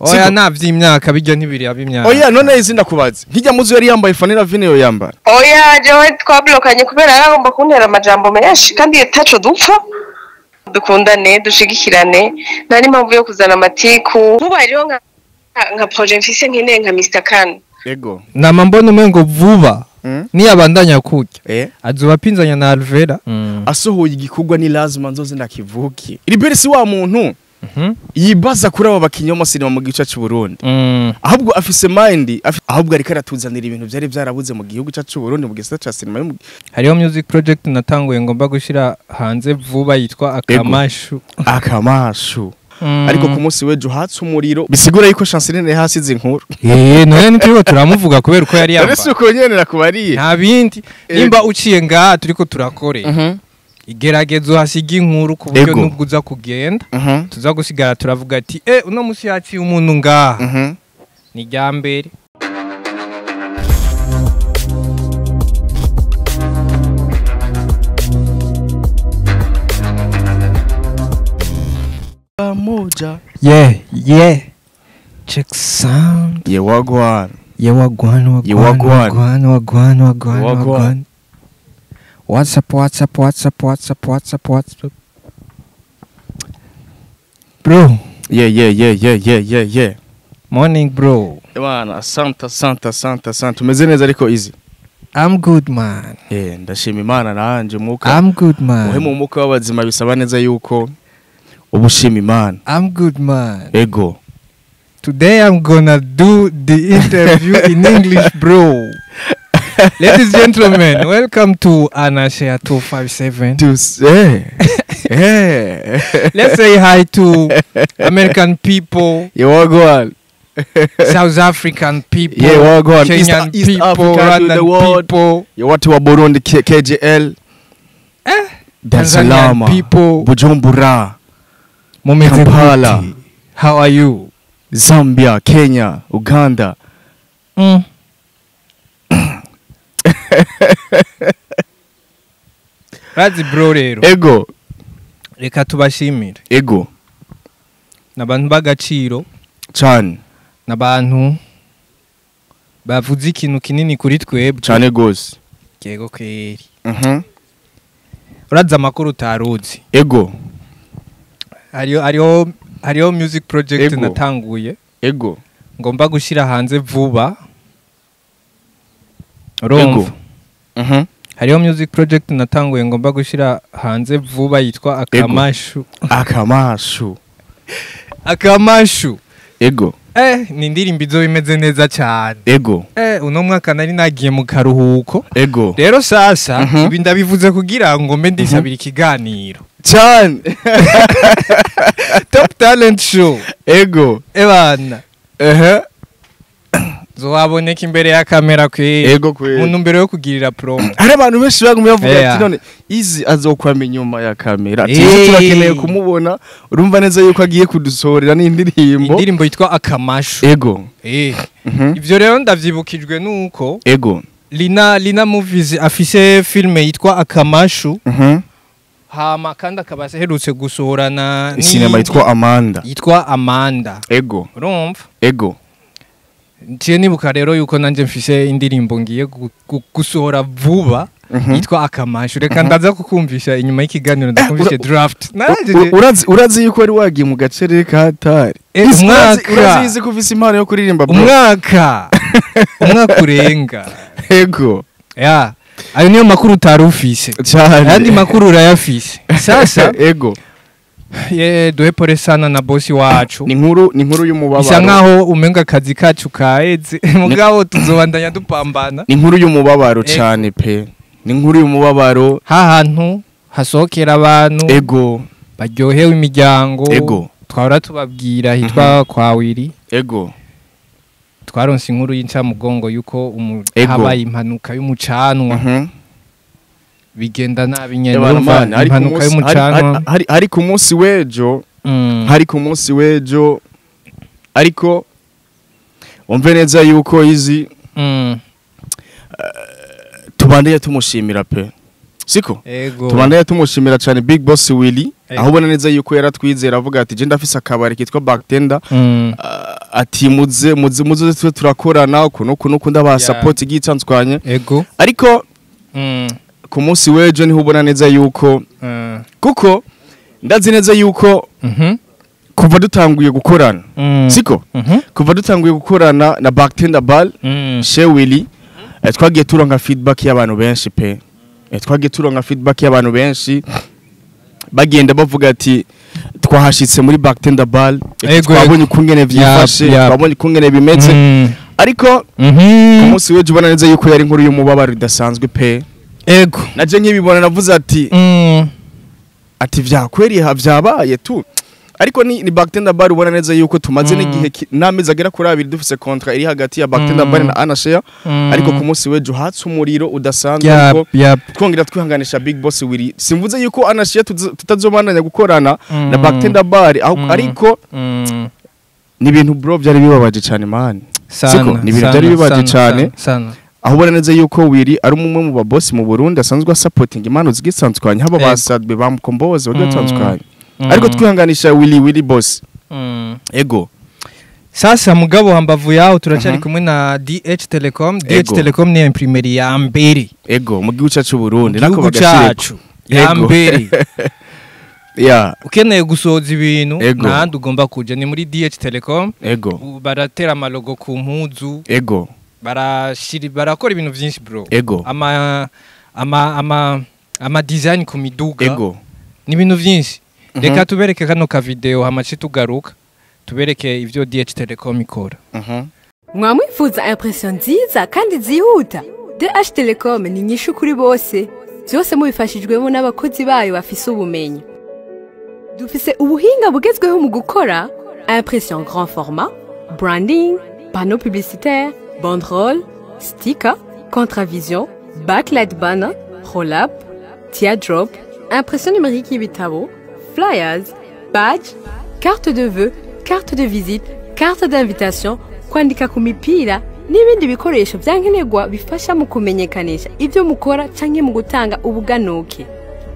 Oya navyimyaka bijya ntibiri abimyaka. Oya none izinda kubaza. Nkijya muzi yari yambaye Fanny Video yambara. Oya jewe twablokanye kubera yaragomba kuntera amajambo menshi kandi taco dupfa. Dukundane dushigikirane nari mpamvu yo kuzana amatiku. Vuba rero nka project mfise nkene nka Mr. Kan. Ego. Nama mbona umengo vuba. Ni abandanya kurya. Azuba pinzanya na Alvera. Asohoye igikugwa ni lazima nzoze ndakivuki. Iri si wa muntu. Yibaza kuri aba bakinyi mu sinema mu gice cy'u Burundi. Ahubwo afise mind, ahubwo ariko aratuzanira ibintu byari byarabuze mu gihugu cy'u Burundi mu gisata cya sinema. Hariyo music project natanguye ngomba gushira hanze vuba yitwa Akamashu. Akamashu. Ariko ku munsi wejo hatse umuriro bisigura yuko Chanceline hasize inkuru. None nituriho turamuvuga kubera uko yari yamba. Ese uko nyenera kubariye. Nta bindi nimba uciye ngaha turiko turakore. Igeragezo hasiga inkuru ku buryo nubwo uza kugenda tuza gusigara turavuga ati uno musi yaciye umuntu ngaha ni ryambere. Moja yeah check sound wagwan What's up? Bro. Yeah. Morning, bro. Bwana, asante. Tumeze neza ariko easy. I'm good, man. Ndashima Imana nanje muka. I'm good, man. Uhemu muka wabazima bisaba neza yuko ubushima Imana. I'm good, man. Ego. Today I'm gonna do the interview in English, bro. Ladies and gentlemen, welcome to Anashare 257. Let's say hi to American people. Wagwan. South African people. Wagwan. Kenyan East people. Rwandan people. Watu wa Burundi, KGL. Dar es Salaam people. Bujumbura. Kampala. How are you? Zambia, Kenya, Uganda. Razi bro rero. Ego. Reka tubashimire. Ego. Nabantu bagaciro cyane. Nabantu bavuze ikintu kinini kuri twebwe. Cyane gose. Yego kweri. Uraza makuru taruzi. Ego. Hariyo music project natanguye. Ego. Ngomba gushira hanze vuba. Ego. Hariyo music project natanguye ngomba gushira hanze vuba yitwa Akamashu. Ego. Ni indirimbo izo bimeze neza cyane. Ego. Uno mwaka nari nagiye mu karuhuko. Ego. Rero sasa ibi ndabivuze kugira ngo mbe ndisabira ikiganiro. Cyane. Top Talent Show. Ego. Ebana. Waboneka imbere ya kamera kwe. Ego kwe. Muntu mbere yo kugirira promo. Hari abantu benshi bagumye bavuga ati none izi azokwama inyuma ya kamera. Turakeneye kumubona. Urumva neza yuko agiye kudusorera n'indirimbo. Indirimbo yitwa Akamashu. Ego. Ivyo rero ndavyibukijwe nuko. Ego. Lina Movies afise filme yitwa Akamashu. Hama kandi akabase herutse gusohorana ni cinema yitwa Amanda. Ego. Urumva? Ego. Ntiye nibuka rero yuko nanje mfise indirimbo ngiye gusohora vuba yitwa Akamashu. Reka ndaza kukumvisha inyuma y'ikiganiro ndakumvisha draft. Urazi yuko ari wagiye mu gacere ka Hatari. Urazi ko ufise impano yo kuririmba bro. Umwaka urenga. Ego. Ayo niyo makuru utarufise. Ayandi makuru urayafise. Sasa ego. Duhe pole sana na bosi wacu. Ni nkuru y'umubabaro. Bisa nkaho umenga akazi kacu kaeze. Mugabo tuzobandanya dupambana. Ni nkuru y'umubabaro cyane pe. Ni nkuru y'umubabaro. Hahantu hasohokera abantu. Ego. Baryohewe imiryango. Ego. Twahora tubabwira hitwa kwa Wiri. Ego. Twaronse inkuru y'incamugongo yuko habaye impanuka y'umucanwa. Bigenda nabi nyene impanuka y'umucanwa. Hari ku munsi wejo. Ariko umve neza yuko izi tubandeye tumushimira pe. siko Ego. tubandanye tumushimira cyane Big Boss Willy aho ubona neza yuko yaratwizera avuga ati je ndafise akabari kitwa Bartender ati muze turakorana kuno ndabaha support igitsanzwanye Ego. ariko ku munsi w'ejo niho ubona neza yuko kuko ndazi neza yuko kuva dutanguye gukorana siko kuva dutanguye gukorana na Bartender Ball Chez Willy twagiye turonka feedback y'abantu benshi pe twagiye turonka feedback y'abantu benshi bagenda bavuga ati twahashitse muri Bartender Ball twabonye kungene vyifashe twabonye kungene bimeze ariko ku munsi w'ejo ubona neza yuko yari inkuru y'umubabaro idasanzwe pe Ego. naje nkibibona navuze ati vyakweri havyabaye tu ariko ni Bartender Ball ubona neza yuko tumaze n'igihe n'amezi agera kuri 2 dufise contrat iri hagati ya Bartender Ball na Anashare ariko ku munsi w'ejo hatse umuriro udasanzwe ariko twongera twihanganisha Big Boss Willy simvuze yuko Anashare tutazobandanya gukorana na Bartender Ball ariko ni ibintu bro byari bibabaje cyane man siko ni ibintu byari bibabaje cyane aho ubona neza yuko Willy ari umwe mu baboss mu Burundi asanzwe supporting impano zigisanzwe haba basadbe bamukomboze bagatsanzwe ariko twihanganisha Willy Boss ego sasa mugabo hambavu yaho turacari kumwe na DH Telecom Telecom ni imprimerie ya mbere ego mu gihugu cyacu Burundi nako bagashireko ya mbere ukeneye gusoza ibintu nahandi ugomba kuja ni muri DH Telecom ego baratera amalogo ku mpuzu ego barakora ibintu byinshi bro ego ama design ku miduga ego ni ibintu byinshi reka tubereke kano ka video hamace tugaruka tubereke ivyo DH Telecom ikora mwamwifuza impression nziza kandi zihuta DH Telecom ni nyishu kuri bose byose mubifashijwemo n'abakozi bayo bafise ubumenyi dufise ubuhinga bugezweho mu gukora impression grand format branding panneau publicitaire banderole sticker contravision backlight banner roll-up teardrop impression numérique y'ibitabo flyers, badge, carte de vœux, carte de visite, carte d'invitation, kwandika ku mipira n'ibindi bikoresho byankenerwa bifasha mu kumenyekanisha ivyo mukora canke mu gutanga ubuganuke.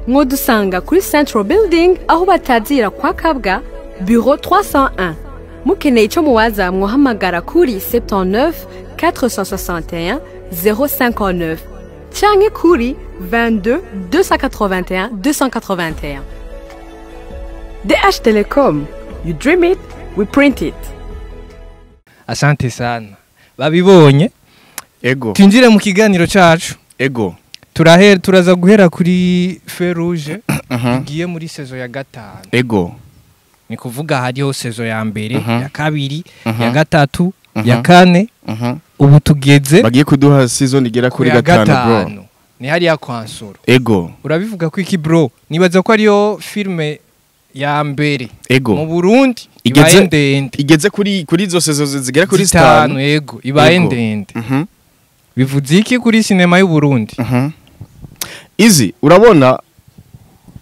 Mwodusanga kuri Central Building aho batazira kwa Kabwa, bureau 301. Mukeneye ico muwaza mwohamagara kuri 79 461 059 canke kuri 22 281 281. DH Telecom, you dream it, we print it. Asante sana. Babibonye. Ego. Twinjire mu kiganiro cacu. Ego. Turaza guhera kuri Feu Rouge. Tugiye muri saison ya 5. Ego. Ni kuvuga hariho saison ya mbere, ya kabiri, ya gatatu, ya kane. Ubu tugeze bagiye kuduha season igera kuri 5 bro. Ni hariya kwansoro. Ego. Urabivuga ko iki bro? Nibaza ko ariyo filme ya mbere ego mu Burundi igeze kuri izo sezo zigera kuri 5 ego ibaye ndende bivuze iki kuri cinema y'u Burundi izi urabona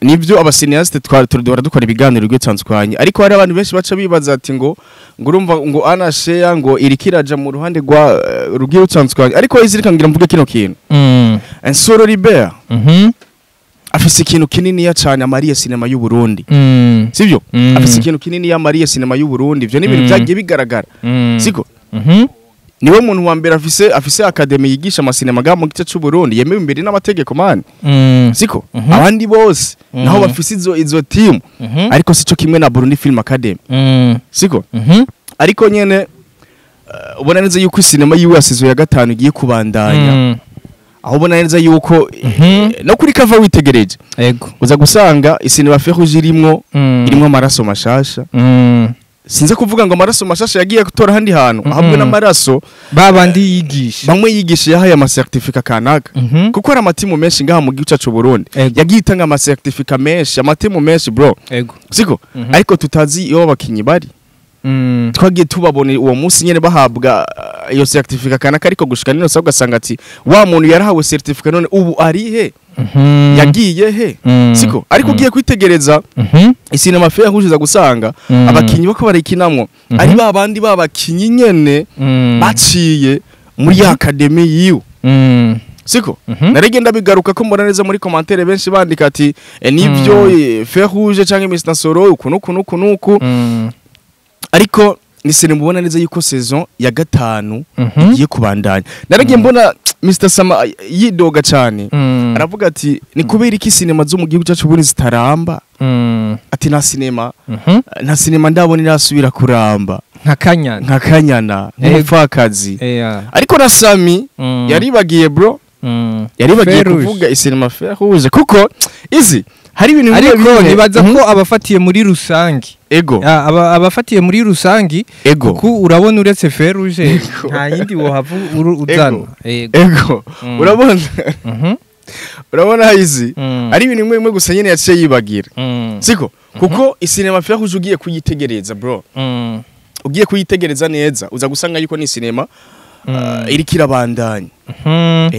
nivyo abasineaste twari dukora ibiganiro rw'itsanzwanye ariko hari abantu benshi baca bibaza ati ngo urumva ngo Anashare ngo irikiraja mu ruhande rwa rw'itsanzwanye ariko izirika ngira mvuge kino kintu Nsoro Libert afise ikintu kinini ya cyane amariye sinema y'u Burundi sivyo afise ikintu kinini ya amariye sinema y'u Burundi ivyo n'ibintu byagiye bigaragara siko niwe muntu wa mbere afise academy yigisha amasinema ga mu gice cy'u Burundi yemewe imbere n'amategeko man siko abandi bose naho bafise izo team ariko sico kimwe na Burundi Film Academy siko ariko nyene ubona neza yuko sinema yiwe asizo ya 5 igiye kubandanya aho ubona neza yuko no kuri cover witegereje yego uza gusanga isinema Feu Rouge irimo amaraso mashasha sinze kuvuga ngo amaraso mashasha yagiye gutora handi hantu ahabwe n'amaraso babandi yigisha bamwe yigisha yahaye ama certificate kanaka kuko ari amatimu menshi ngaha mu gihugu cyacu Burundi yagiye itanga ama certificate menshi amatimu menshi bro yego siko ariko tutazi iyo abakinyi bari twagiye tubabone uwo munsi nyene bahabwa iyo certificate kanaka ariko gushika nino sabwa sanga ati wa muntu yarahawe certificate none ubu ari he yagiye he siko ariko ugiye kwitegereza isinema Feu Rouge za gusanga abakinyi bako barikinamwo ari babandi babakinyi nyene baciye muri academy yiwe siko narigenda bigaruka ko mbona neza muri commentaire benshi bandika ati nivyo Fer Rouge canke Miss Nasoro uku ariko ni sinema mubona neza yuko saison ya gatanu igiye kubandanya naragiye mbona Mr Sama yidoga cyane aravuga ati ni kubera iki sinema zo mu gihugu cyacu buri zitaramba ati nta sinema ndabona irasubira kuramba nka kanyana nk'umupfakazi ariko na Sami yaribagiye bro yaribagiye kuvuga isinema Fer Rouge kuko izi hari ibintu ariko nibaza ko abafatiye muri rusangi abafatiye muri rusangi kuko urabona uretse Fer Rouge nta yindi wohava uzana urabona izi ari ibintu bimwe gusa nyene yaciye yibagira siko kuko isinema Fer Rouge ugiye kuyitegereza bro ugiye kuyitegereza neza uza gusanga yuko ni sinema iri kirabandanya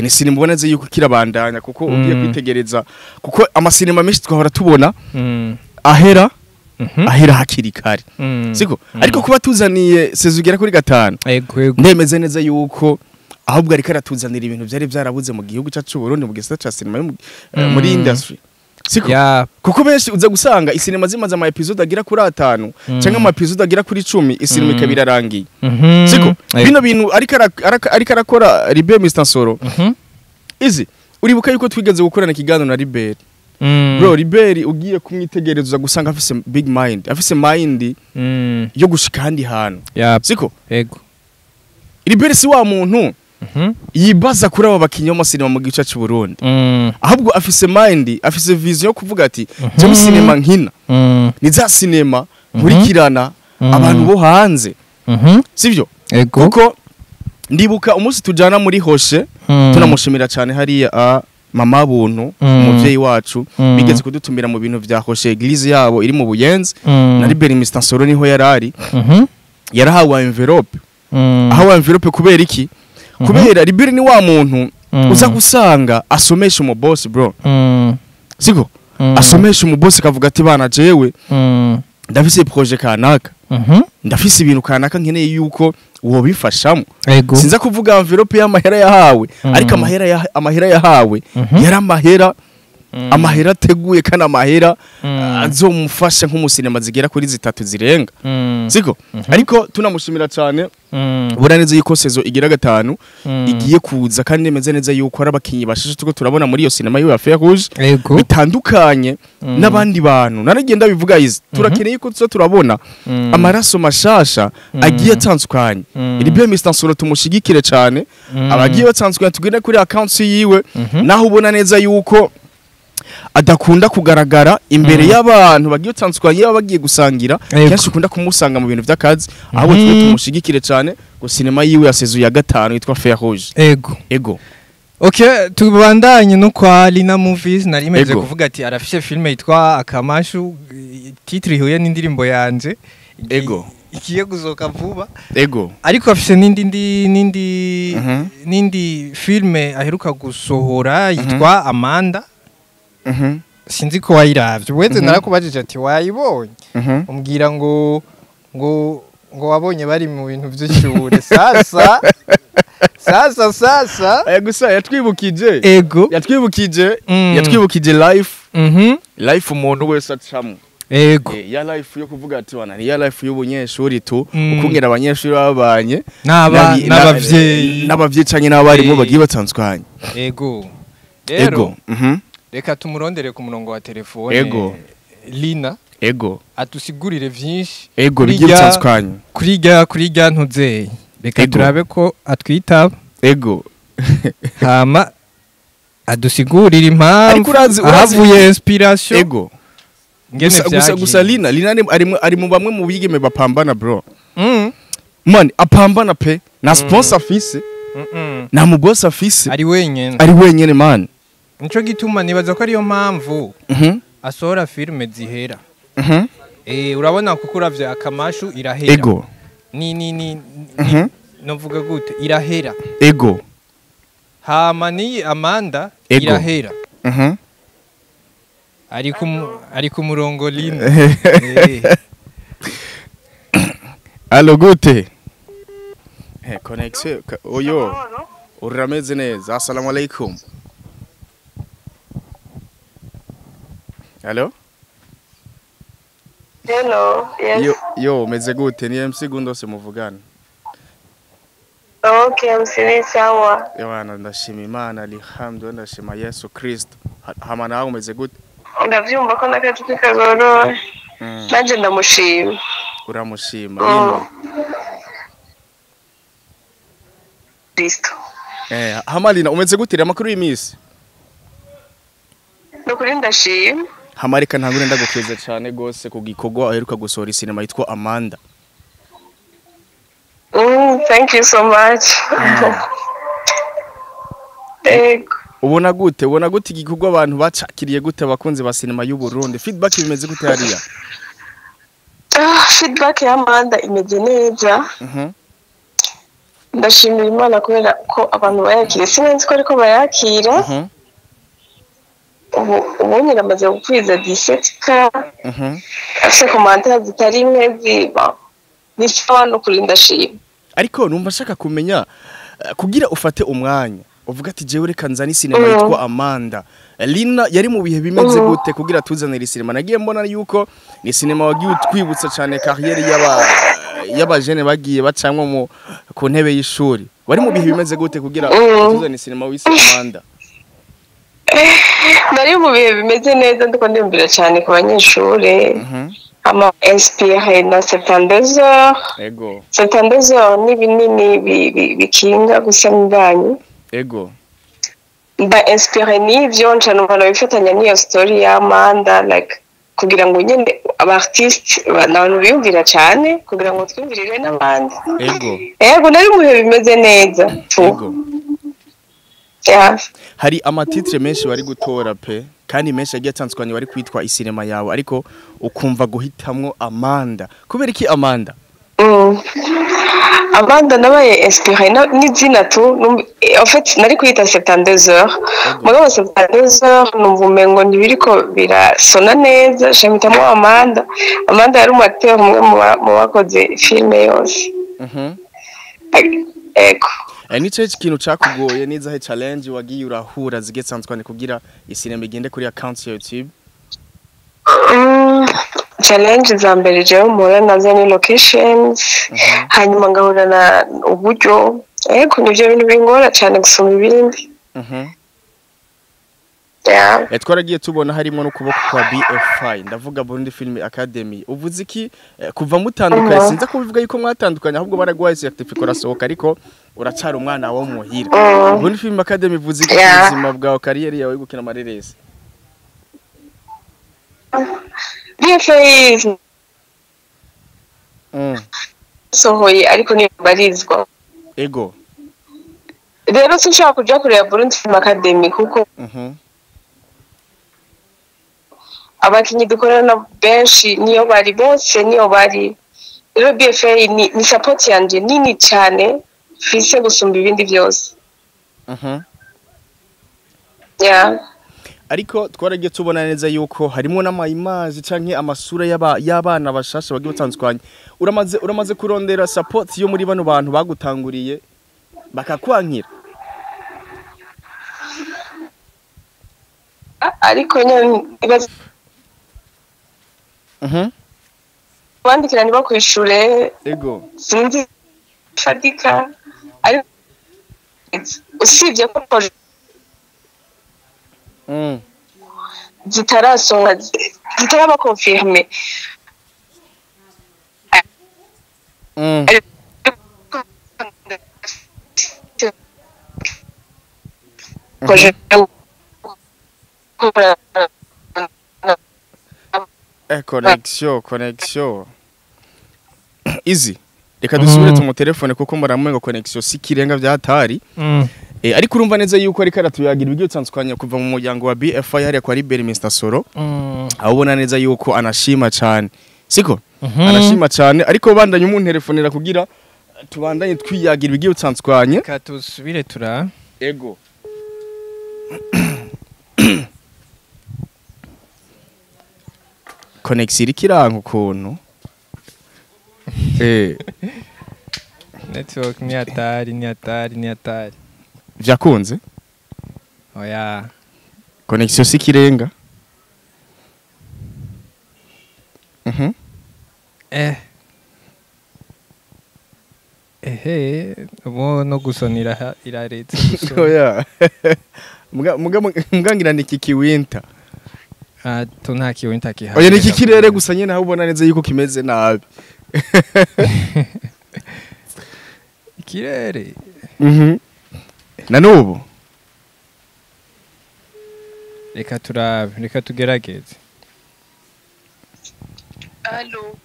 ni sinema ubona neza yuko kirabandanya kuko ugiye kwitegereza kuko amasinema menshi twahora tubona ahera hakiri kare siko ariko kuba tuzaniye sezugera kuri 5 ndemeze neza yuko ahubwo ari karatuzanira ibintu byari byarabuze mu gihugu cyacu Burundi mu gisata ca sinema muri industry siko kuko benshi uza gusanga isinema zimaze ama episode agira kuri 5 cyangwa ama episode agira kuri 10 isinema ikabirarangiye siko bino bintu ari karakora Libe Mr Soro izi uribuka yuko twigeze gukorana ikiganiro na Libe bro Libe ugiye kumwitegereza uza gusanga afise big mind afise mind yo gushika handi hano siko Libe si wa muntu yibaza kuri aba bakinyo mu sinema mu gice cy'u Burundi ahubwo afise mind afise vision yo kuvuga ati je mu sinema nkina ni za sinema nkurikirana abantu bo hanze sivyo kuko ndibuka umunsi tujana muri Hoshe tunamushimira cyane hariya mama buntu umuvyeyi wacu bigeze kudutumira mu bintu vya Hoshe eglise yabo iri mu Buyenzi na Liberi Mr Soro niho yarari yarahawe envelope ahawe envelope kubera iki kubera Liberi ni wa muntu uza gusanga asomesha umu boss bro siko asomesha umu boss kavuga ati bana jewe ndafise projet kanaka ndafise ibintu kanaka nkeneye yuko uwo bifashamo sinza kuvuga envelope y'amahera yahawe ariko amahera yahawe yari amahera ateguye kana amahera azomufasha nk'umusinema zigera kuri 3 zirenga siko ariko tunamushimira cyane bura neza yuko sezo igira 5 igiye kuza kandi nemeze neza yuko ari abakinyi bashije tuko turabona muri iyo sinema yo ya Fer Rouge bitandukanye n'abandi bantu naragenda bivuga izi turakeneye ko tuzo turabona amaraso mashasha agiye atandukanye Libe Mr Soro tumushigikire cyane abagiye batandukanye tugenda kuri account yiwe naho ubona neza yuko adakunda kugaragara imbere y'abantu bagiye utandukanye bagiye gusangira kenshi ukunda kumusanga mu bintu by'akazi ahubwo twe tumushigikire cyane ngo sinema yiwe ya sezo ya 5 yitwa Fer Rouge ego okay tubandanye no kwa Lina Movies narimeje kuvuga ati arafishe filme yitwa Akamashu titre huye n'indirimbo yanje ikiye gusoka vuba ariko afishe nindi filme aheruka gusohora yitwa Amanda sinzi ko wayiravye weze narakubajije ati wayibonye umbwira ngo wabonye bari mu bintu by'ishure sasa gusa yatwibukije life umuntu wese acamo ya life yo kuvuga ati wana ni ya life y'ubunyeshuri tu ukungera abanyeshuri babanye n'abavyeyi canke n'abarimu bagiye batandukanye rero reka tumurondere ku murongo wa telefone Lina atusigurire vyinshi bigiye bitandukanye kuri rya ntuzeye reka turabe ko atwitaba hama adusigurire impamvu ahavuye inspiration gusa Lina ari mu bamwe mu bigeme bapambana bro man apambana pe na sponsor afise na mu boss afise ari wenyene man nico gituma nibaza ko ariyo mpamvu asohora filme zihera urabona kuko uravye Akamashu irahera ni novuga gute irahera hama ni Amanda irahera ari ku murongo Lina allo gute connexion urameze neza. Assalamu alaikum. Hello? Hello, yes. Yo, meze gute? Ni MC Gundose muvugana. Okay, msini sawa. Yohana ndashima Imana, alhamdulillah, ndashima Yesu Kristo. Hama nawe umeze gute? Ndavyumva ko nakazi kagorora. Nanje ndamushima. Uramushima. Kristo. Hamalina umeze gute amakuru y'imisi? Nukuri ndashima. Hamarika ntangure ndagukeza cyane gose ku gikorwa aheruka gusohora isinema yitwa Amanda. Thank you so much. Ubona gute igikorwa abantu bacakiriye gute abakunzi ba sinema y'u Burundi? Feedback bimeze gute hariya? Feedback ya Amanda imeze neza. Ndashimira Imana kubera ko abantu bayakira. Sinzi ko ariko bayakira. Ubu nyine amaze gukwiza 17k. Afite commentaires zitari imwe ziba. Nishawa no kurinda shima. Ariko numva shaka kumenya kugira ufate umwanya uvuga ati jewe reka nzani sinema yitwa Amanda. Lina yari mu bihe bimeze gute kugira tuzanira sinema? Nagiye mbona yuko ni sinema wagiye utwibutsa cyane carrière y'abajene bagiye bacamwe mu ku ntebe y'ishuri. Wari mu bihe bimeze gute kugira tuzanira sinema wise Amanda? Nari mu bihe bimeze neza ndiko ndembera cyane ku banyeshuri. Ama inspiré na 72 heures. Ego. 72 heures ni binini bikinga gusanganya. Ego. Ba inspiré n'ivyo ncana bifatanya n'iyo story ya Amanda like kugira ngo nyine aba artiste abantu biyumvira cyane kugira ngo twumvirire n'abandi. Ego nari mu bihe bimeze neza. Ego. Yeah. Hari amatitre menshi bari gutora pe kandi menshi agiye atandukanye bari kwitwa isinema yawe ariko ukumva guhitamwo Amanda. Kubera iki Amanda? Amanda nabaye inspiré n'izina tu en fait nari kwita 72 heures. Mugabo 72 heures numva umengo ntibiriko birasona neza shamitamo Amanda. Amanda yari umacteur umwe mu bakoze filme yose. Ego. Nico kintu cakugoye nizahe challenge wagiye urahura zigetsanzwane kugira isinema igende kuri account ya YouTube? Challenge za mbere je umura nazo ni locations. Hanyuma ngahura na uburyo. Ego nivyo bintu bingora cyane gusoma ibindi. Yeah. Twaragiye tubona harimo no kuboko kwa BFI ndavuga Burundi Film Academy. Uvuze iki kuva mutandukanye sinza kubivuga yuko mwatandukanye ahubwo baragwaye certificate rasohoka ariko uracara umwana wo muhira. Burundi Film Academy uvuze iki ubuzima bwawe career yawe gukina amareresi? BFI sohoye ariko ni barizwa. Ego. Rero sinshaka kuja kureba Burundi Film Academy kuko abakinyi dukorana benshi niyo bari bose niyo bari rero BFA ni support yanje nini cyane fise gusumba ibindi byose. Yeah. Ariko twaragiye tubona neza yuko harimo n'amayimazi canke amasura y'abana bashasha bagiye batandukanye. Uramaze kurondera support yo muri bano bantu bagutanguriye bakakwankira. Ariko nyine bandikira niba kwishure. Ego. Sinzi fadika ariko usibye ko zitarasonga zitaraba confirmer. Connexion. Easy. Reka dusubire mu telefone kuko muramuye ngo connexion sikirenga byatari. Ariko urumva neza yuko ariko aratuyagira ibyo tsanzukanya kuva mu muryango wa BFI hariya kwa Liberi Mr Soro. Abona neza yuko anashima cyane. Siko? Anashima cyane ariko bandanye umuntu telefonera kugira tubandanye twiyagira ibyo tsanzukanye. Ka tusubire tura. Ego. Connexion ikirango ukuntu. Network ni hatari. vyakunze oya connection sikirenga ubu no gusonira iraretse oya mugangira ni kikiwinter to nta kiwinter kihari oya ni kikirere gusa nyene aho ubona neza yuko kimeze nabi ikirere na nubu reka turabe reka tugerageze Allo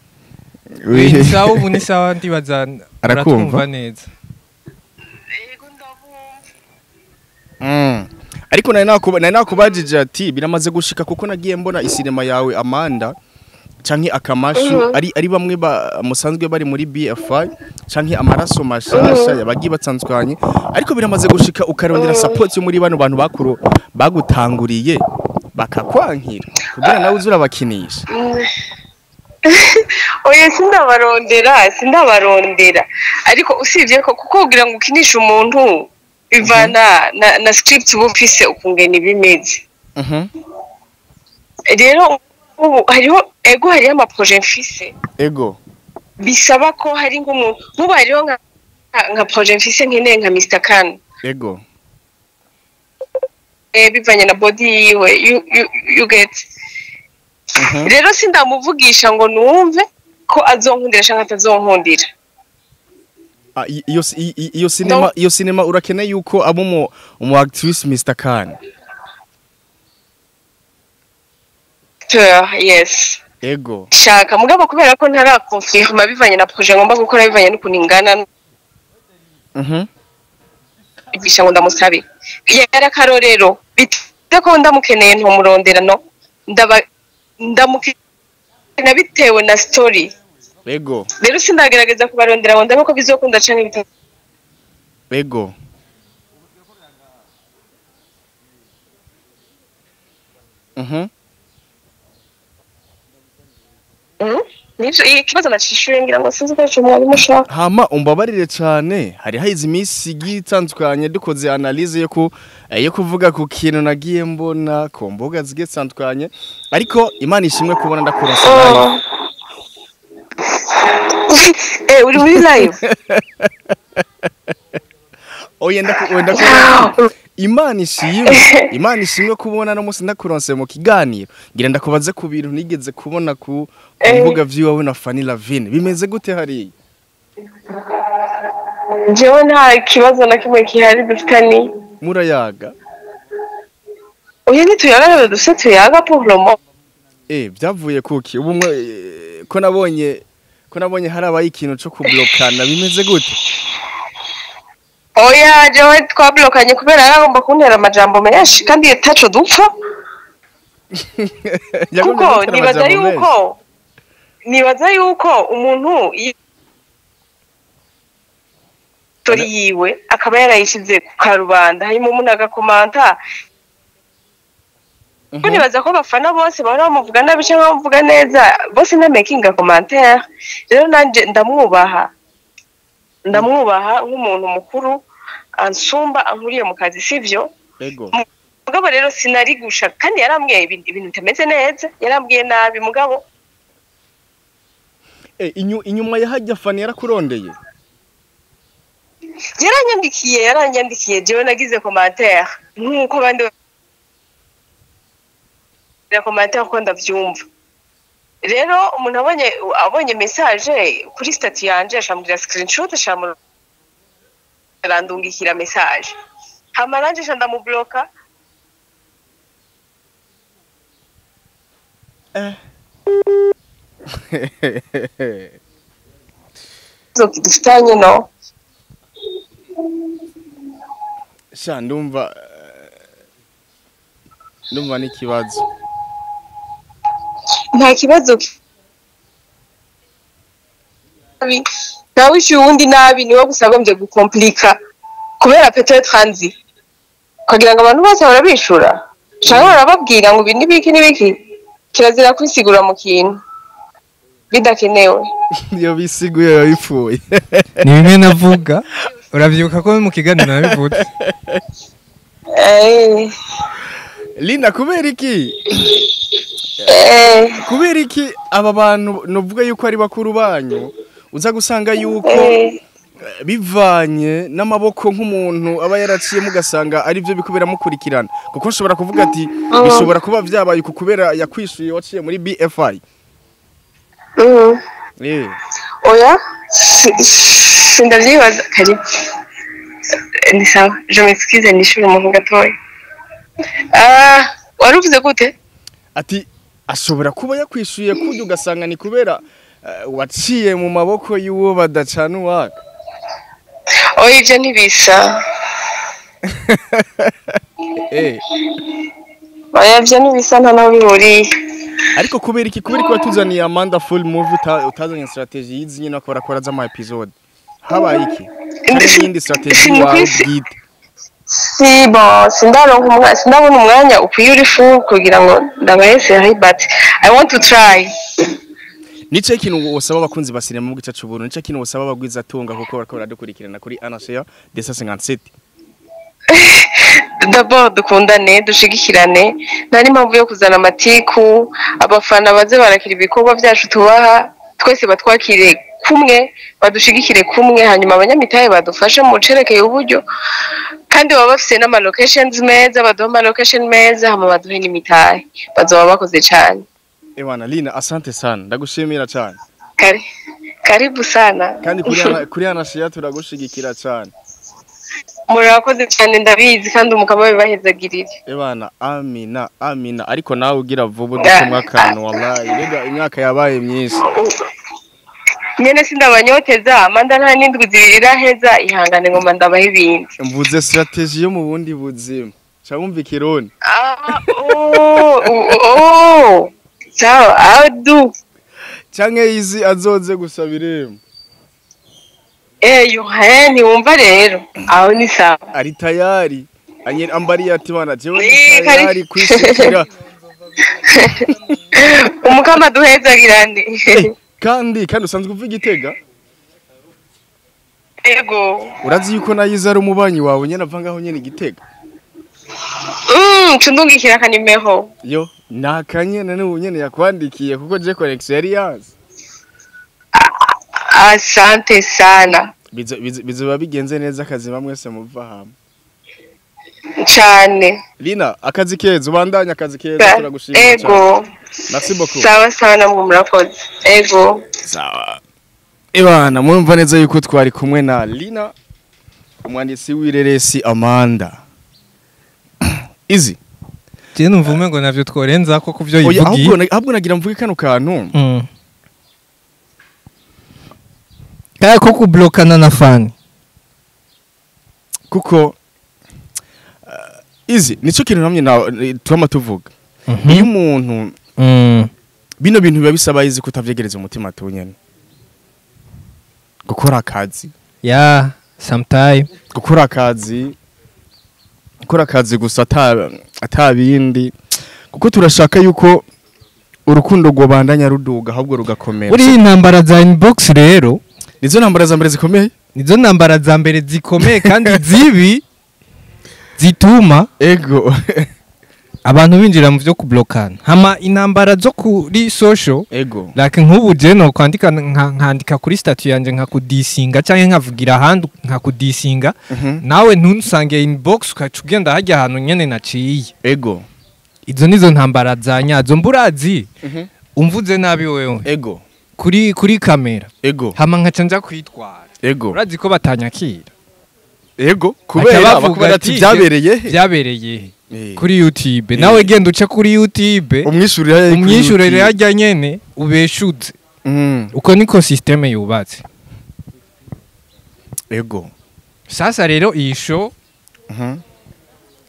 ni sawa ubu ni sawa ndibaza arakumva neza yego ndabumva ariko nari nakubajije ati biramaze gushika kuko nagiye mbona isinema yawe Amanda canke akamashu ari bamwe musanzwe bari muri BFI canke amaraso mashasha yabagiye batsanzwanye ariko biramaze gushika ukarondera support yo muri bano bantu bakuru bagutanguriye bakakwankira kugira nawe uzura bakinisha oya sindabarondera ariko usibye ko kuko kugira ngo ukinishe umuntu bivana na script bufise ukungena ibimeze rero ubu hariho ama projet mfise bisaba ko hari nk'umuntu nk'ubu hariho nka projet mfise nkeneye nka Mr. Khan bivanye na body yiwe you get rero sindamuvugisha ngo numve ko azonkundira canke atazonkundira iyo sinema urakeneye yuko abo umu actrice Mr. Khan yes ego shaka mugabo kubera ko ntarakonfirma bivanye na projet ngomba gukora bivanye n'ukuntu ingana igisha ngo ndamusabe yara karorero bite ko ndamukeneye ntumurondera no ndamukena bitewe na story ego rero sindagerageza kubarondera ngo ndabe ko bizokunda canke bita ego Nivyo ikibazo nacishuye ngira ngo sinzi ko cyo mwari mushaka. Hama umbabarire cyane hari hayize imisi gitandukanye dukoze analyse yo kuvuga ku kintu nagiye mbona ko mboga zigitandukanye ariko Imana ishimwe kubona ndakurasa live. Uri muri live? Wenda Imana ishimwe kubona no musi ndakuronse mu kiganiro ngira ndakubaze ku bintu nigeze kubona ku mbuga vyiwawe na Fanny Lavine bimeze gute hari jewe nta kibazo na kimwe kihari dufitani murayaga oya nituyaga duse tuyaga pour le moment byavuye kuki ubu ko nabonye hari abaye ikintu cyo kublokana bimeze gute oya jewe twablokanye kubera yaragomba kuntera amajambo menshi kandi taco dupfa kuko nibaza yuko umuntu story yiwe akaba yarayishize ku karubanda hanyuma umuntu agakomanta nibaza ko bafana bose bahora bamuvuga nabi cyangwa bamuvuga neza bose na making a commentaire rero nanje ndamwubaha nk'umuntu mukuru ansumba ankuriye mu kazi sivyo mugabo rero sinari gusha kandi yarambwiye ibintu bitameze neza yarambwiye nabi mugabo inyuma yahajya Fanny yarakurondeye yaranyandikiye jewe nagize commentaire nkuko abandi ya commentaire ko ndavyumva rero umuntu abonye message kuri statut yanje ashambira screenshot arandungikira message hama nanje ndamubloka dufitanye no sha ndumva n'ikibazo nta kibazo nawe ishyuye uwundi nabi niwe gusagombye gukomplika kubera peut-être anzi kugira ngo abantu bose barabishura cyangwa barababwira ngo ibi n'ibiki kirazira kwisigura mu kintu bidakenewe iyo bisiguye yabipfuye ni bimwe navuga Uravyibuka ko mu kiganiro nabivutse. Lina kubera iki? Kubera iki aba bantu novuga yuko ari bakuru banyu uza gusanga yuko bivanye n'amaboko nk'umuntu aba yaraciye mugasanga ari byo bikubera mukurikirana kuko nshobora kuvuga ati bishobora kuba vyabaye kubera yakwishuye waciye muri BFI. Oya sindavyibaza karibu ni sawa je m'excuse nishuri umuntu gatoya waruvuze gute ati ashobora kuba yakwishuye kujya ugasanga ni kubera waciye mu maboko y'uwo badacana uwaka. Oya ivyo ntibisa oya ivyo ntibisa nta naho bihuriye. Ariko kubera iki watuzaniye Amanda full movie utazanye strategy yizi nyine akora z'ama episode habaye iki n'indi strategy wawe bwite? Sindabona umwanya ukwiye uri full kugira ngo ndabayese but I want to try. Nice kintu usaba abakunzi basire mu gice cy'uburu, nice kintu usaba abagwiza tunga kuko barako baradukurikirana kuri Anashia Desa 57. D'abord dukundane dushigikirane nta n'impamvu yo kuzana amatiku abafana baze barakira ibikorwa byacu tubaha twese batwakire kumwe badushigikire kumwe hanyuma abanyamitahe badufashe mu cerekeye uburyo kandi baba bafise n'ama locations meza baduha ama location meza hama baduhe n'imitahe bazoba bakoze cyane. Ewana Lina asante sana ndagushimira cyane. Karibu sana kandi kuri Anashia turagushigikira cyane. Murakoze cyane ndabizi kandi umukama bibahezagirire. Ebana amina ariko nawe ugira vuba dutumwa kantu wallahi rega imyaka yabaye myinshi. Nyene sindabanyoteza Amanda nta n'indwi zibirira heza ihangane ngo mandabahe ibindi. Mvuze strategy yo mu bundi buzima. Cyabumva ikironi. Ciao adu. Canke izi azoze gusabiremo. Yohani wumva rero aho ni sawa ari tayari ambari ati bana jewe ni tayari kwishikira umukama duhezagirane kandi usanzwe uvuga Igitega yego urazi yuko nayiza ari umubanyi wawe nyene avangaho nyene Igitega cundungikira kanimeho yo nakanye nane unyene yakwandikiye kuko je connection yari yazi. Asante sana. Bizoba bigenze neza akazi bamwese muva hamwe. Cyane. Lina akazi keza ubandanya akazi keza turagushimira cyane. Ego. Merci beaucoup. Sawa sana murakoze. Ego. Sawa. Ebana mwumva neza yuko twari kumwe na Lina umwanditsi w'ireresi Amanda. Izi. Je numvume ngo navyo tworenza ko kuvyo yivugi. Ahubwo nagira mvuge kano kantu. Kaya ko kublokana na fan kuko izi nico kintu namye na twama tuvuga iyo umuntu bino bintu biba bisaba izi kutavyegereza umutima tunyene gukora akazi sometime gukora akazi gusa atabindi kuko turashaka yuko urukundo rwobandanya ruduga ahubwo rugakomera. Uri intambara za inbox rero nizo ntambara za mbere zikomeye? Nizo ntambara za mbere zikomeye kandi zibi zituma abantu binjira mu byo kublokana. Hama intambara zo kuri social like nk'ubu je no kwandika nkandika kuri statut yanje nkakudisinga canke nkavugira ahandi nkakudisinga nawe ntunsange inbox ukacugenda hajya ahantu nyene naciye. Izo nizo ntambara za nyazo mburazi umvuze nabi wewe. Kuri kamera. Hama nkaca nja kwitwara. Urazi ko batanyakira. Kubera bakubara ati byabereye kuri YouTube. Nawe genda uce kuri YouTube. Umwishurire yajya nyene ubeshuze. Uko niko systeme yubatse. Sasa rero iyi show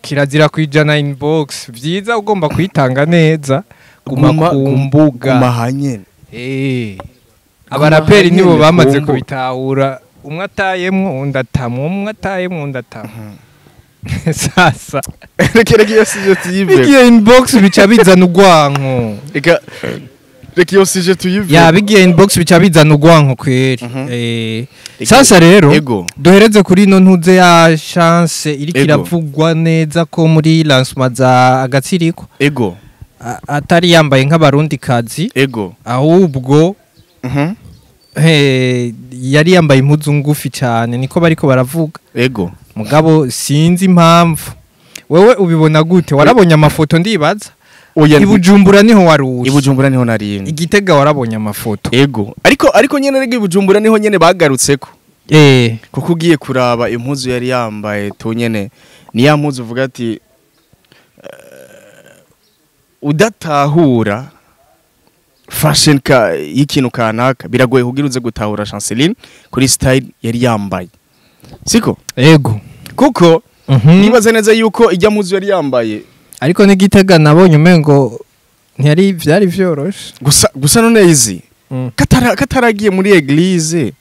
kirazira kwijana inbox vyiza ugomba kwitanga neza guma kumbuga mahanye. Abaraperi nibo bamaze kubitahura umwe atayemwo undatamwe umwe atayemwo undatamwe. Sasa rekera giye sije tibe igiye inbox bica bizana ugwanko reka iyo sije tuyive ya bigiye inbox bica bizana ugwanko kweri sasa rero duhereze kuri no ntuze ya chance iri kiravugwa neza ko muri lancement za agatsiriko atari yambaye nk'abarundi kazi ahubwo yari yambaye impuzu ngufi cyane niko bariko baravuga mugabo sinzi impamvu wewe ubibona gute warabonye amafoto ndibaza Ibujumbura niho waruje Ibujumbura niho narindi Igitega warabonye amafoto ariko nyene rege Ibujumbura niho nyene bagarutseko kuko ugiye kuraba impuzu yari yambaye to nyene ni ya mpuzu uvuga ati udatahura fashion ka y'ikintu kanaka biragoye kugira uze gutahura Chanceline kuri style yari yambaye siko kuko nibaze neza yuko ijya mpuzu yari yambaye ariko n'Igitega nabonye umengo ntiyari vyari vyoroshe gusa none izi kataragiye muri eglise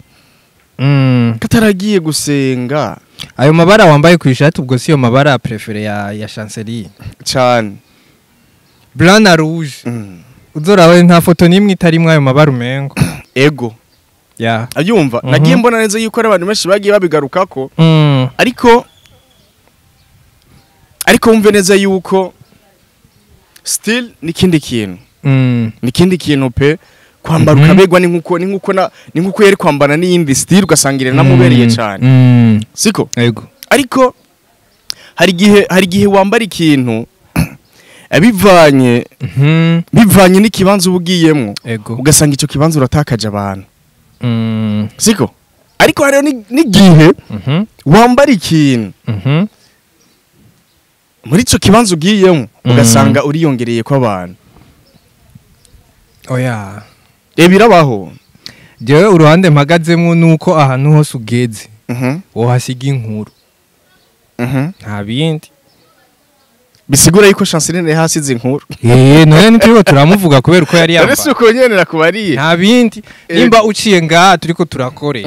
kataragiye gusenga ayo mabara wambaye ku ishati ubwo siyo mabara prefere ya Chanceline cyane blanc na rouge uzorawe nta foto nimwe itarimwe ayo mabara umengo abyumva nagiye mbona neza yuko ari abantu benshi bagiye babigarukako ariko wumve neza yuko still nikindi kintu pe kwambara ukabegwa ni nkuko yari kwambara n'iyindi still ugasangire namubereye cyane siko ariko hari gihe wambara ikintu bivanye n'ikibanza ubugiyemo ugasanga ico kibanza uratakaje abantu siko ariko hariyo n'igihe wambara ikintu muri ico kibanza ugiyemo ugasanga uriyongereye ko abantu birabaho jewe uruhande mpagazemo nuko ahantu hose ugeze wohasiga inkuru nta bindi bisigura yuko Chanceline hasize inkuru none nityo turamuvuga kubera uko yari yambaye ariko uko nyenera kubariye nta bindi nimba uciye ngaha turiko turakore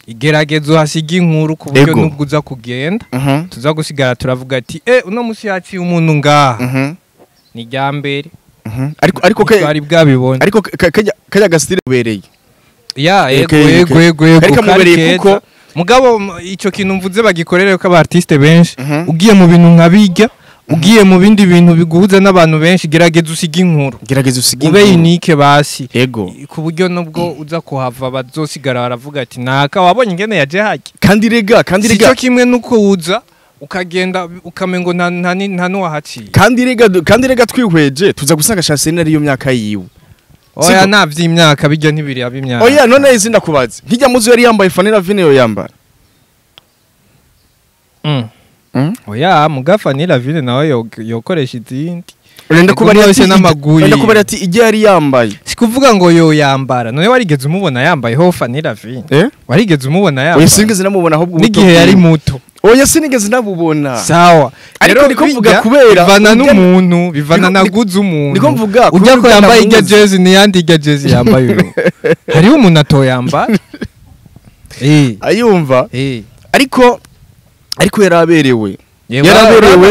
igeragezo hasiga inkuru ku buryo nubwo uza kugenda tuza gusigara turavuga ati uno musi yaciye umuntu ngaha ni ryambere ariko bari bwabibona ariko kajya gastire bereye yego ariko mubereye kuko mugabo ico kintu mvuze bagikorere ko aba artiste benshi ugiye mu bintu nkabijya ugiye mu bindi bintu biguhuza n'abantu benshi gerageza usiga inkuru ube unique basi ku buryo nubwo uza kuhava bazosigara baravuga ati naka wabonye ingene yaje haki kandi rega cyo kimwe nuko uza ukagenda ukamengo nta nuwahaciye kandi rega twihweje tuza gusanga Chanceline ariyo myaka yiwe oya navye imyaka bijya ntibiri abimyaka oya none izinda kubaza nkijya muzo yari yambaye Fanny Vine yo yambara oya mugafa ni la ville nawe yokoresha izindi urenda kubari ati ijya yari yambaye sikuvuga ngo yo yambara none warigeze umubona yambaye ho Fanny la ville warigeze umubona yambaye oya sinigeze namubona ahubwo n'igihe yari muto oya sinigeze nabubona sawa ariko niko mvuga kubera bivana n'umuntu bivana naguze umuntu niko mvuga ujya ko yambaye ijya jersey ni yandi ijya jersey yambaye uyu hariho umuntu atoyambara ayumva ariko yaraberewe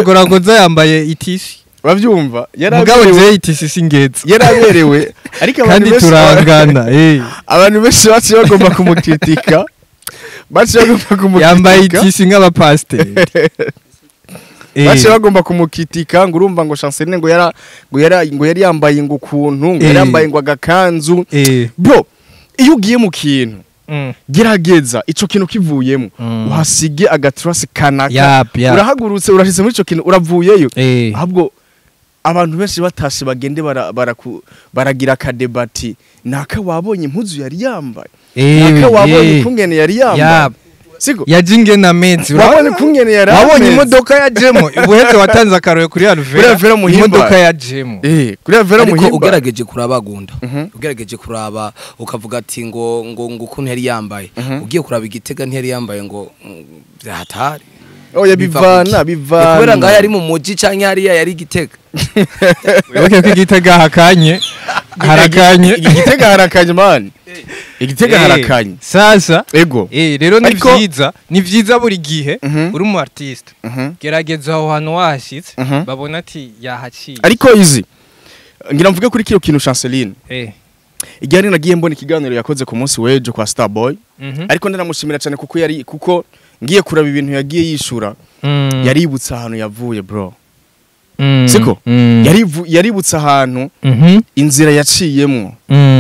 goragoza yambaye itisi bavyumva yaraberewe itisi singetse yaraberewe ariko kandi turangana abantu benshi baci bagomba kumukritika yambaye itisi nk'abapasteri baci bagomba kumukritika ngo urumva ngo Chanceline ngo yari yambaye ngo ukuntu ngo yari yambaye ngo agakanzu bro iyo ugiye mu kintu gerageza ico kintu kivuyemo uhasige agatrasi kanaka urahagurutse urashize muri ico kintu uravuyeyo ahubwo abantu benshi batashe bagende baragira akadebati naka wabonye impuzu yari yambaye naka wabonye kungene yari yambaye siko yajinge na mezi wabonye kungene yari wabonye imodoka ya Jemo ubuheze watanze akaroye kuri Alvera imodoka ya Jemo kuri Alvera muhimba ugerageje kuraba gunda ugerageje kuraba ukavuga ati ngo ukuntu yari yambaye ugiye kuraba Igitega ntiyari yambaye ngo hatari oya bivana kubera ngaho yari mu muji canke yari Igitega wibuke ko Igitega harakanye Igitega harakanye man Igitega harakanye sasa rero nivyiza ni vyiza buri gihe uri mu artiste gerageza aho hantu wahashitse babona ati yahaciye ariko izi ngira mvuge kuri kiro kintu Chanceline igari nagiye mbona ikiganiro yakoze ku munsi wejo kwa Starboy ariko ndanamushimira cyane kuko ngiye kuraba ibintu yagiye yishura yaributsa ahantu yavuye bro siko yaributsa ahantu inzira yaciyemwo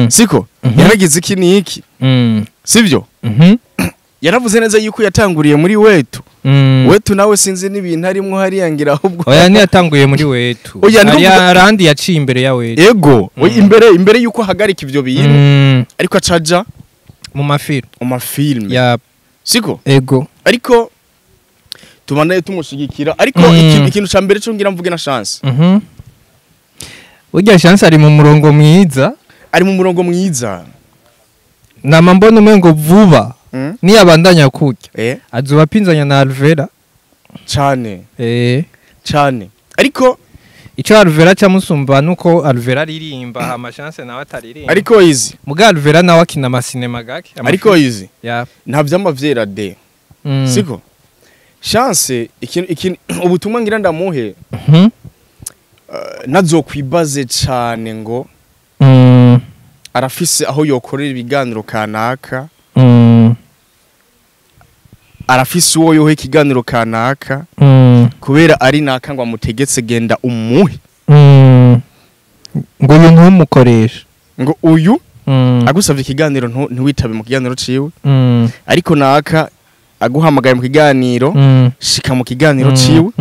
siko yaragize iki niki sivyo yaravuze neza yuko yatanguriye muri wetu wetu nawe sinzi n'ibintu arimo hari yangira ahubwo oya ni yatanguye muri wetu arandi yaciye imbere ya wetu ego imbere yuko hagarika ivyo bintu ariko acaja mu mafilm ya siko ego ariko tumanaye tumushigikira ariko ikintu ca mbere cyo ngira mvuge na chance burya chance ari mu murongo mwiza nama mbona umengo vuba ni abandanya kujya azuba pinzanya na Alvera cyane ariko ico Alvera cyamusumba nuko Alvera ririmba ama chance nawe ataririmba ariko izi muga Alvera nawe akina amasinema gake ariko izi nta vyamavyera de siko chance ikintu ubutumwa ngira ndamuhe nazokwibaze cyane ngo arafise aho yokorera ibiganiro kanaka arafise uwo yohe ikiganiro kanaka kubera ari naka ngo amutegetse genda umuhe ngo uyu ntumukoresha ngo uyu agusavye ikiganiro ntiwitabe mu kiganiro ciwe ariko naka aguhamagaye mu kiganiro shika mu kiganiro ciwe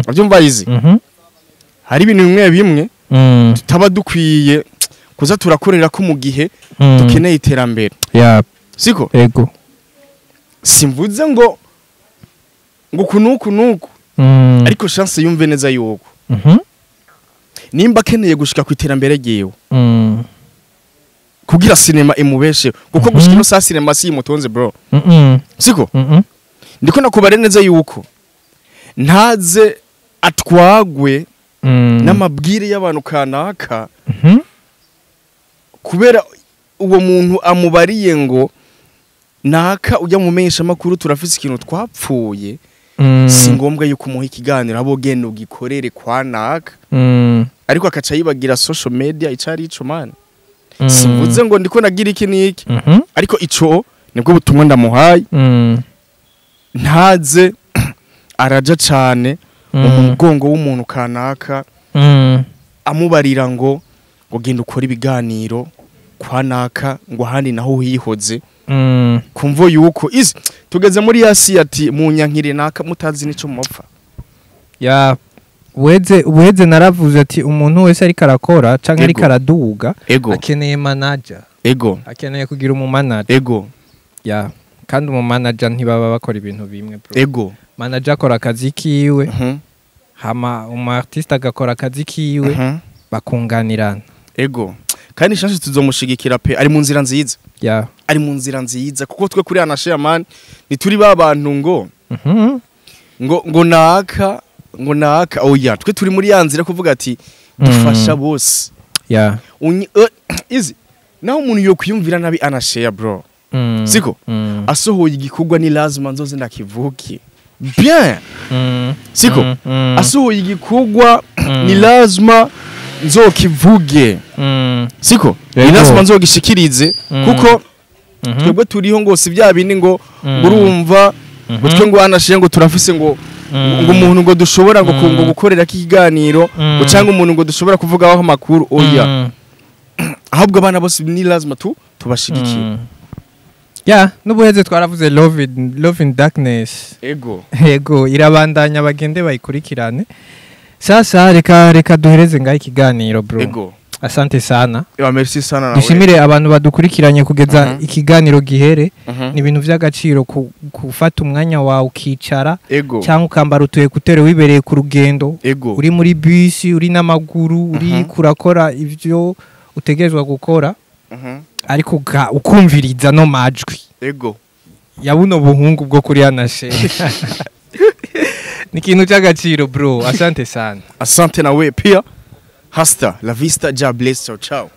avyumva izi hari ibintu bimwe tutaba dukwiye kuza turakorera ko mu gihe dukeneye iterambere siko ego simvuze ngo kunuku ariko chance yumve neza yuko nimba akeneye gushika ku iterambere ryewe kugira sinema imubeshe kuko gushika no sa sinema si imutonze bro siko ndiko nakubare neza yuko ntaze atwagwe n'amabwire y'abantu kanaka kubera uwo muntu amubariye ngo naka ujya mu menyesha makuru turafise ikintu twapfuye si ngombwa yuko umuha ikiganiro abo genda ugikorere kwa naka ariko akaca yibagira social media icari ico man simvuze ngo ndiko nagira iki niki ariko ico nibwo butumwa ndamuhaye ntaze araja cane mu mugongo w'umuntu kanaka amubarira ngo genda ukora ibiganiro kwa naka ngo handi naho hihoze kumvo yuko izi tugeze muri yasi ati munyankire naka mutazi nico mupfa ya weze naravuze ati umuntu wese ari karakora canke ari karaduga akeneye manager akeneye kugira manager ya kandi manager ntibaba bakora ibintu bimwe bro manager akora akazi kiwe hama artiste agakora akazi kiwe bakunganirana kandi chance tuzomushigikira pe ari mu nzira nziza ari mu nzira nziza kuko twe kuri anashare man ni turi babantu ngo naka oya twe turi muri yanzira kuvuga ati dufasha bose izi naho umuntu yo kwiyumvira nabi anashare bro siko asohoye igikugwa ni lazima nzoze ndakivuki bien siko asohoye igikugwa ni lazima nzokivuge siko ni lazima nzogishikirize kuko twebwe turiho ngo si bya bindi ngo urumva utwe ngo anashire ngo turafise ngo umuntu ngo dushobora ngo gukorera kiganiro ngo cyangwa umuntu ngo dushobora kuvuga aho makuru oya ahubwo abana bose ni lazima tubashigikira nubuheze twaravuze love in darkness ego irabandanya bagende bayikurikirane sasa reka duhereze ngaho ikiganiro bro asante sana merci sana nawe dushimire abantu badukurikiranye kugeza ikiganiro gihere ni ibintu by'agaciro gufata umwanya wawe ukicara cyangwa ukambara utuye kutere wibereye ku rugendo uri muri bus uri n'amaguru uri kurakora ivyo utegerezwa gukora ariko ukumviriza no majwi yabuno buhungu bwo kuri anashe ni ikintu cy'agaciro bro asante sana asante nawe pia hasta la vista ja bless ciao